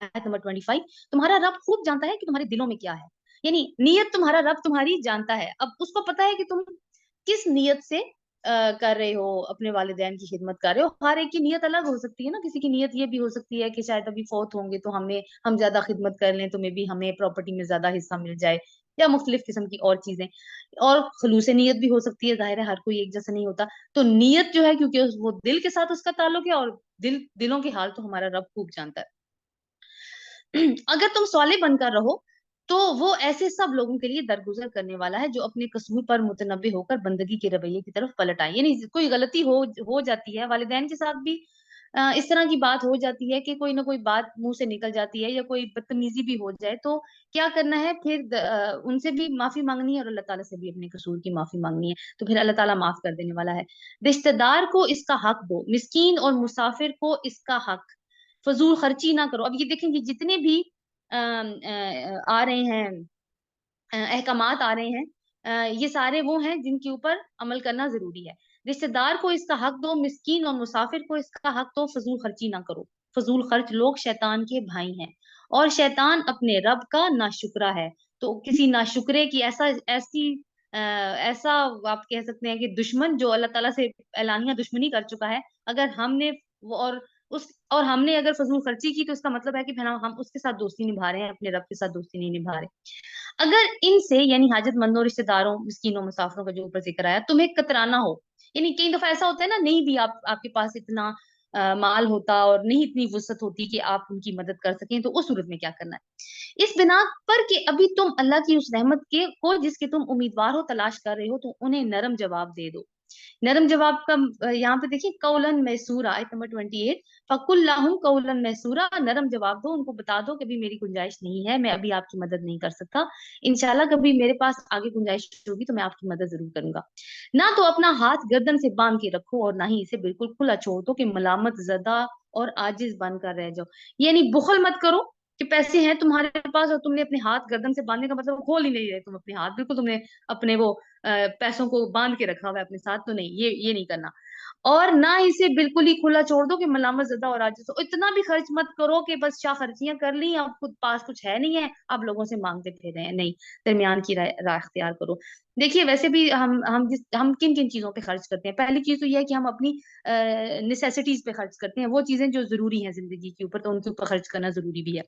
आयत नंबर 25। तुम्हारा रब खूब जानता है कि तुम्हारे दिलों में क्या है। यानी नीयत तुम्हारा रब तुम्हारी जानता है। अब उसको पता है कि तुम किस नीयत से कर रहे हो, अपने वालिदैन की खिदमत कर रहे हो। हर एक की नीयत अलग हो सकती है ना। किसी की नीयत ये भी हो सकती है कि शायद अभी फौत होंगे तो हम ज्यादा खिदमत कर लें तो मे भी हमें प्रॉपर्टी में ज्यादा हिस्सा मिल जाए, या मुख्तलिफ किस्म की और चीजें। और खलूस नीयत भी हो सकती है, जाहिर है हर कोई एक जैसा नहीं होता। तो नीयत जो है, क्योंकि वो दिल के साथ उसका ताल्लुक है, और दिलों के हाल तो हमारा रब खूब जानता है। अगर तुम सौले बनकर रहो तो वो ऐसे सब लोगों के लिए दरगुजर करने वाला है जो अपने कसूर पर मुतनब्बे होकर बंदगी के रवैये की तरफ पलट आए। यानी कोई गलती हो जाती है, वालिदैन के साथ भी इस तरह की बात हो जाती है कि कोई ना कोई बात मुंह से निकल जाती है या कोई बदतमीजी भी हो जाए, तो क्या करना है फिर? उनसे भी माफी मांगनी है और अल्लाह ताला से भी अपने कसूर की माफी मांगनी है। तो फिर अल्लाह ताला माफ कर देने वाला है। रिश्तेदार को इसका हक दो, मिस्कीन और मुसाफिर को इसका हक, फजूल खर्ची ना करो। अब ये देखेंगे जितने भी आ रहे हैं, अहकामात आ रहे हैं, ये सारे वो हैं जिनके ऊपर अमल करना जरूरी है। रिश्तेदार को इसका हक दो, मिस्कीन और मुसाफिर को इसका हक दो, फजूल खर्ची ना करो। फजूल खर्च लोग शैतान के भाई हैं और शैतान अपने रब का नाशुक्रा है। तो किसी नाशुक्रे की ऐसा आप कह सकते हैं कि दुश्मन जो अल्लाह ताला से एलानिया दुश्मनी कर चुका है, अगर हमने और उस और हमने अगर फजूल खर्ची की तो इसका मतलब है कि फिर हम उसके साथ दोस्ती निभा रहे हैं, अपने रब के साथ दोस्ती नहीं निभा रहे। अगर इनसे यानी हाजतमंदों, रिश्तेदारों, मिस्कीनों, मुसाफिरों का जो ऊपर जिक्र आया, तुम्हें कतराना हो, यानी कई दफा ऐसा होता है ना, नहीं भी आपके पास इतना माल होता और नहीं इतनी वुसअत होती कि आप उनकी मदद कर सकें, तो उस सूरत में क्या करना है? इस बिना पर कि अभी तुम अल्लाह की उस रहमत के को जिसके तुम उम्मीदवार हो, तलाश कर रहे हो, तो उन्हें नरम जवाब दे दो। नरम जवाब का यहाँ पे देखिए, कौलन मैसूरा, आयत नंबर 28, फकुल्लाहुम कौलन मैसूरा, नरम जवाब दो, उनको बता दो कि अभी मेरी गुंजाइश नहीं है, मैं अभी आपकी मदद नहीं कर सकता, इंशाल्लाह कभी मेरे पास आगे गुंजाइश होगी तो मैं आपकी मदद जरूर करूंगा। ना तो अपना हाथ गर्दन से बांध के रखो और ना ही इसे बिल्कुल खुला छोड़ दो कि मलामत जदा और आजिज बनकर रह जाओ। यानी बुखल मत करो कि पैसे हैं तुम्हारे पास और तुमने अपने हाथ गर्दन से बांधने का मतलब खोल ही नहीं रहे तुम अपने हाथ, बिल्कुल तुमने अपने वो पैसों को बांध के रखा हुआ है अपने साथ, तो नहीं, ये नहीं करना। और ना इसे बिल्कुल ही खुला छोड़ दो कि मलामत ज्यादा और आजिज हो। इतना भी खर्च मत करो कि बस शाह खर्चियां कर ली, अब खुद पास कुछ है नहीं है, अब लोगों से मांगते फिर रहे हैं, नहीं, दरमियान की राह इख्तियार करो। देखिए वैसे भी हम किन किन चीजों पे खर्च करते हैं, पहली चीज तो ये है कि हम अपनी नेसेसिटीज पे खर्च करते हैं, वो चीजें जो जरूरी हैं जिंदगी के ऊपर, तो उनके ऊपर खर्च करना जरूरी भी है।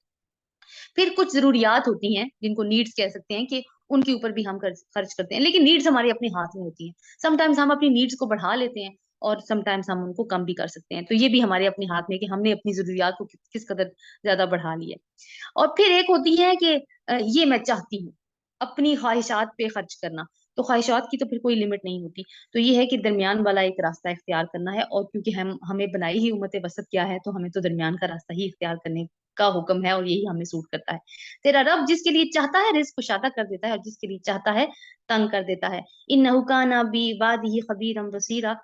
फिर कुछ जरूरियात होती हैं जिनको नीड्स कह सकते हैं, कि उनके ऊपर भी हम खर्च करते हैं, लेकिन नीड्स हमारे अपने हाथ में होती हैं। समटाइम्स हम अपनी नीड्स को बढ़ा लेते हैं और समटाइम्स हम उनको कम भी कर सकते हैं, तो ये भी हमारे अपने हाथ में कि हमने अपनी जरूरियात को किस कदर ज्यादा बढ़ा लिया। और फिर एक होती है कि ये मैं चाहती हूँ, अपनी ख्वाहिशात पे खर्च करना, तो ख्वाहिशात की तो फिर कोई लिमिट नहीं होती। तो ये है कि दरमियान वाला एक रास्ता इख्तियार करना है, और क्योंकि हम हमें बनाई ही उम्मत वसत क्या है, तो हमें तो दरमियान का रास्ता ही इख्तियार करने का हुक्म है, और यही हमें सूट करता है। तेरा रब जिसके लिए चाहता है रिस्क कुशादा कर देता है, और जिसके लिए चाहता है तंग कर देता है। इन्नहु काना बिइबादिही खबीरन बसीरा,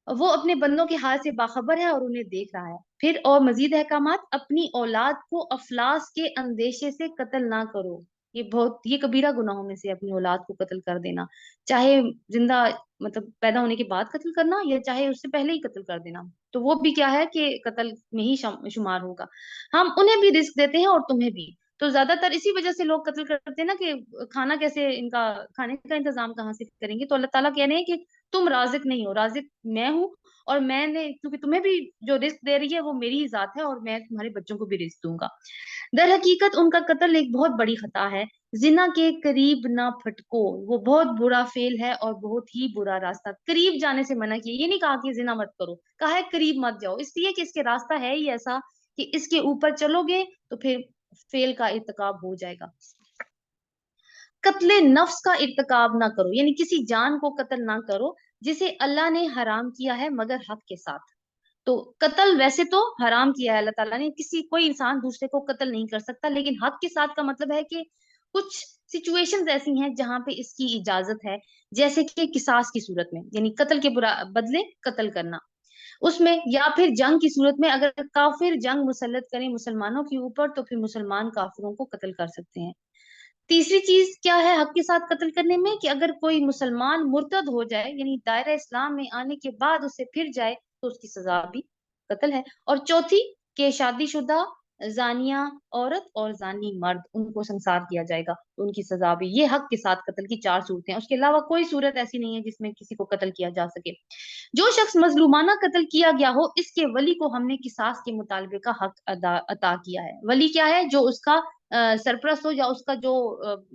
वो अपने बंदों के हाल से बाखबर है और उन्हें देख रहा है। फिर और मजीद अहकामात, अपनी औलाद को अफलास के अंदेशे से कत्ल ना करो। ये कबीरा गुनाहों में से अपनी औलाद को कत्ल कर देना, चाहे जिंदा मतलब पैदा होने के बाद कत्ल करना, या चाहे उससे पहले ही कत्ल कर देना, तो वो भी क्या है कि कत्ल में ही शुमार होगा। हम उन्हें भी रिस्क देते हैं और तुम्हें भी। तो ज्यादातर इसी वजह से लोग कत्ल करते हैं ना, कि खाना कैसे, इनका खाने का इंतजाम कहाँ से करेंगे, तो अल्लाह ताला कह रहे हैं कि तुम राजिक नहीं हो, राजिक मैं हूँ, और मैंने क्योंकि तुम्हें भी जो रिस्क दे रही है वो मेरी ही जात है, और मैं तुम्हारे बच्चों को भी रिस्क दूंगा। दर हकीकत उनका कत्ल एक बहुत बड़ी खता है, जिना के करीब ना फटको, वो बहुत बुरा फेल है और बहुत ही बुरा रास्ता। करीब जाने से मना किया, ये नहीं कहा कि जिना मत करो, कहा है करीब मत जाओ, इसलिए कि इसके रास्ता है ही ऐसा कि इसके ऊपर चलोगे तो फिर फेल का इर्तिकाब हो जाएगा। कत्ले नफ्स का इर्तिकाब ना करो, यानी किसी जान को कत्ल ना करो जिसे अल्लाह ने हराम किया है मगर हक के साथ। तो कत्ल वैसे तो हराम किया है अल्लाह ताला ने, किसी कोई इंसान दूसरे को कत्ल नहीं कर सकता, लेकिन हक के साथ का मतलब है कि कुछ सिचुएशंस ऐसी हैं जहां पे इसकी इजाजत है, जैसे कि किसास की सूरत में, यानी कत्ल के बुरा बदले कत्ल करना उसमें, या फिर जंग की सूरत में अगर काफिर जंग मुसल्लत करें मुसलमानों के ऊपर, तो फिर मुसलमान काफिरों को कत्ल कर सकते हैं। तीसरी चीज क्या है हक के साथ कत्ल करने में, कि अगर कोई मुसलमान मुर्तद हो जाए, यानी दायरा इस्लाम में आने के बाद उससे फिर जाए, तो उसकी सजा भी कत्ल है। और चौथी, कि शादीशुदा जानिया औरत और जानी मर्द, उनको संसार किया जाएगा, तो उनकी सजा भी, ये हक के साथ कत्ल की चार सूरतें हैं, उसके अलावा कोई सूरत ऐसी नहीं है जिसमें किसी को कत्ल किया जा सके। जो शख्स मजलूमाना कत्ल किया गया हो, इसके वली को हमने किसास के मुतालबे का हक अता किया है। वली क्या है? जो उसका सरप्रस्त हो, या उसका जो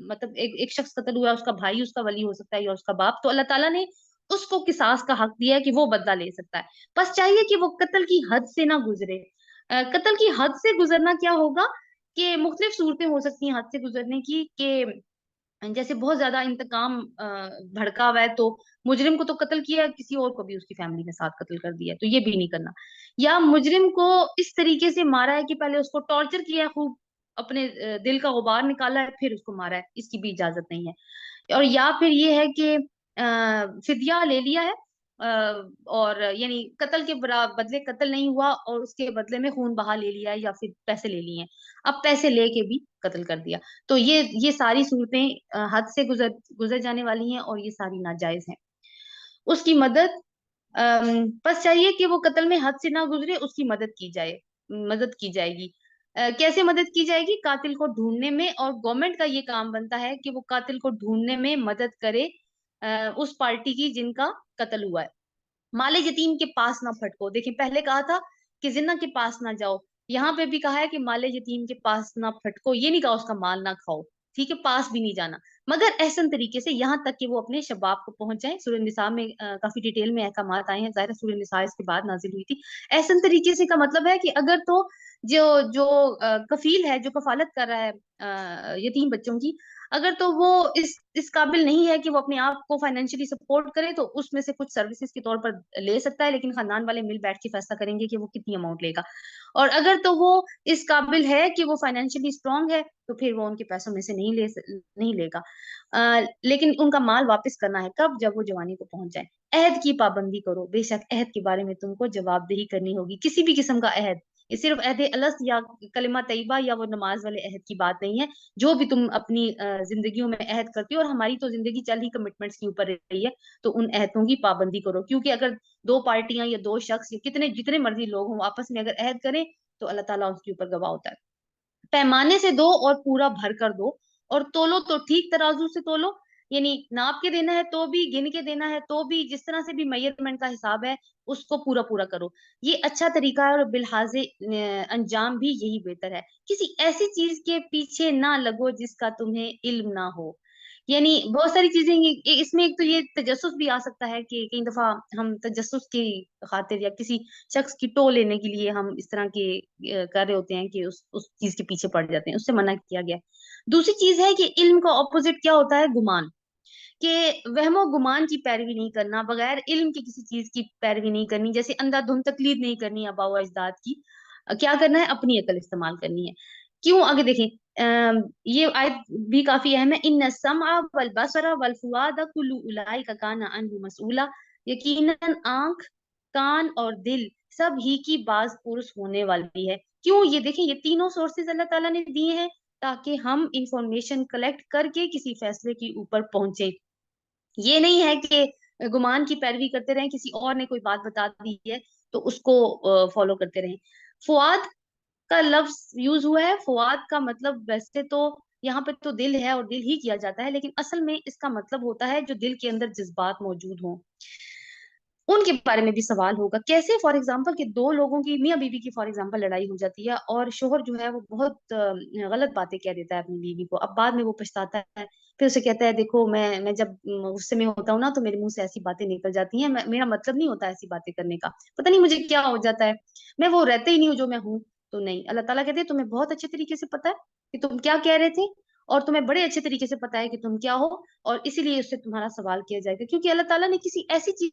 मतलब एक शख्स कत्ल हुआ, उसका भाई उसका वली हो सकता है, या उसका बाप, तो अल्लाह ताला ने उसको किसास का हक दिया है कि वो बदला ले सकता है। बस चाहिए कि वो कत्ल की हद से ना गुजरे। कत्ल की हद से गुजरना क्या होगा, कि मुख्तलिफ सूरतें हो सकती हैं हद से गुजरने की, कि जैसे बहुत ज्यादा इंतकाम भड़का हुआ है, तो मुजरिम को तो कत्ल किया, किसी और को भी उसकी फैमिली के साथ कत्ल कर दिया, तो ये भी नहीं करना। या मुजरिम को इस तरीके से मारा है कि पहले उसको टॉर्चर किया है खूब, अपने दिल का गुबार निकाला है, फिर उसको मारा है, इसकी भी इजाजत नहीं है। और या फिर ये है कि फिदिया ले लिया है, और यानी कत्ल के बदले कत्ल नहीं हुआ, और उसके बदले में खून बहा ले लिया है, या फिर पैसे ले लिए हैं, अब पैसे लेके भी कत्ल कर दिया। तो ये सारी सूरतें हद से गुजर गुजर जाने वाली हैं, और ये सारी नाजायज हैं। उसकी मदद, बस चाहिए कि वो कत्ल में हद से ना गुजरे, उसकी मदद की जाए, मदद की जाएगी। कैसे मदद की जाएगी? कातिल को ढूंढने में, और गवर्नमेंट का ये काम बनता है कि वो कातिल को ढूंढने में मदद करे उस पार्टी की जिनका कत्ल हुआ है। माले यतीम के पास ना फटको। देखिए पहले कहा था کہ زنا کے پاس نہ جاؤ. یہاں پہ بھی کہا ہے کہ مال یتیم کے پاس نہ پھٹکو، یہ نہیں کہا اس کا مال نہ کھاؤ، ٹھیک ہے، پاس بھی نہیں جانا، مگر احسن طریقے سے، یہاں تک کہ وہ اپنے شباب کو پہنچ جائیں. سورہ النساء میں کافی ڈیٹیل میں احکامات آئے ہیں، ظاہر ہے سورہ النساء اس کے بعد نازل ہوئی تھی. احسن طریقے سے کا مطلب ہے کہ اگر تو جو جو کفیل ہے، جو کفالت کر رہا ہے یتیم بچوں کی، اگر تو وہ اس قابل نہیں ہے کہ وہ اپنے آپ کو فائنینشلی سپورٹ کرے، تو اس میں سے کچھ سروسز کے طور پر لے سکتا ہے، لیکن خاندان والے مل بیٹھ کے فیصلہ کریں گے کہ وہ کتنی اماؤنٹ لے گا. اور اگر تو وہ اس قابل ہے کہ وہ فائنینشلی اسٹرانگ ہے، تو پھر وہ ان کے پیسوں میں سے نہیں لے گا. لیکن ان کا مال واپس کرنا ہے کب؟ جب وہ جوانی کو پہنچ جائے. عہد کی پابندی کرو، بے شک عہد کے بارے میں تم کو جواب دہی کرنی ہوگی. کسی بھی قسم کا عہد، یہ صرف عہد الست یا کلمہ طیبہ یا وہ نماز والے عہد کی بات نہیں ہے. جو بھی تم اپنی زندگیوں میں عہد کرتی ہو، اور ہماری تو زندگی چل ہی کمٹمنٹس کے اوپر رہی ہے، تو ان عہدوں کی پابندی کرو. کیونکہ اگر دو پارٹیاں یا دو شخص یا جتنے مرضی لوگ ہوں آپس میں اگر عہد کریں، تو اللہ تعالیٰ اس کے اوپر گواہ ہوتا ہے. پیمانے سے دو اور پورا بھر کر دو، اور تولو تو ٹھیک ترازو سے تولو، یعنی ناپ کے دینا ہے تو بھی، گن کے دینا ہے تو بھی، جس طرح سے بھی میجرمنٹ کا حساب ہے اس کو پورا پورا کرو. یہ اچھا طریقہ ہے، اور بالحاظ انجام بھی یہی بہتر ہے. کسی ایسی چیز کے پیچھے نہ لگو جس کا تمہیں علم نہ ہو. یعنی بہت ساری چیزیں اس میں، ایک تو یہ تجسس بھی آ سکتا ہے کہ کئی دفعہ ہم تجسس کی خاطر یا کسی شخص کی ٹو لینے کے لیے ہم اس طرح کے کر رہے ہوتے ہیں کہ اس چیز کے پیچھے پڑ جاتے ہیں. اس سے منع کیا گیا. دوسری چیز ہے کہ علم کا اپوزٹ کیا ہوتا ہے؟ گمان. کہ وہم و گمان کی پیروی نہیں کرنا، بغیر علم کی کسی چیز کی پیروی نہیں کرنی، جیسے اندھا دھند تقلید نہیں کرنی آباء و اجداد کی. کیا کرنا ہے؟ اپنی عقل استعمال کرنی ہے. کیوں؟ آگے دیکھیں، یہ آیت بھی کافی اہم ہے. ان السمع والبصر والفؤاد کل اولئک کان عنہ مسئولا. یقیناً آنکھ، کان اور دل سب ہی کی باز پرس ہونے والی ہے. کیوں؟ یہ دیکھیں، یہ تینوں سورسز اللہ تعالیٰ نے دیے ہیں تاکہ ہم انفارمیشن کلیکٹ کر کے کسی فیصلے کے اوپر پہنچے. یہ نہیں ہے کہ گمان کی پیروی کرتے رہیں، کسی اور نے کوئی بات بتا دی ہے تو اس کو فالو کرتے رہیں. فؤاد کا لفظ یوز ہوا ہے. فؤاد کا مطلب ویسے تو یہاں پہ تو دل ہے اور دل ہی کیا جاتا ہے، لیکن اصل میں اس کا مطلب ہوتا ہے جو دل کے اندر جذبات موجود ہوں، ان کے بارے میں بھی سوال ہوگا. کیسے؟ فار ایگزامپل کہ دو لوگوں کی، میاں بیوی کی فار ایگزامپل لڑائی ہو جاتی ہے، اور شوہر جو ہے وہ بہت غلط باتیں کہہ دیتا ہے اپنی بیوی کو. اب بعد میں وہ پچھتاتا ہے، پھر اسے کہتا ہے دیکھو میں جب غصے میں ہوتا ہوں نا تو میرے منہ سے ایسی باتیں نکل جاتی ہیں، میرا مطلب نہیں ہوتا ایسی باتیں کرنے کا، پتہ نہیں مجھے کیا ہو جاتا ہے، میں وہ رہتے ہی نہیں ہوں جو میں ہوں. تو نہیں، اللہ تعالیٰ کہتے ہیں تمہیں بہت اچھے طریقے سے پتا ہے کہ تم کیا کہہ رہے تھے، اور تمہیں بڑے اچھے طریقے سے پتا ہے کہ تم کیا ہو، اور اسی لیے اس سے تمہارا سوال کیا جائے گا. کیونکہ اللہ تعالیٰ نے کسی ایسی چیز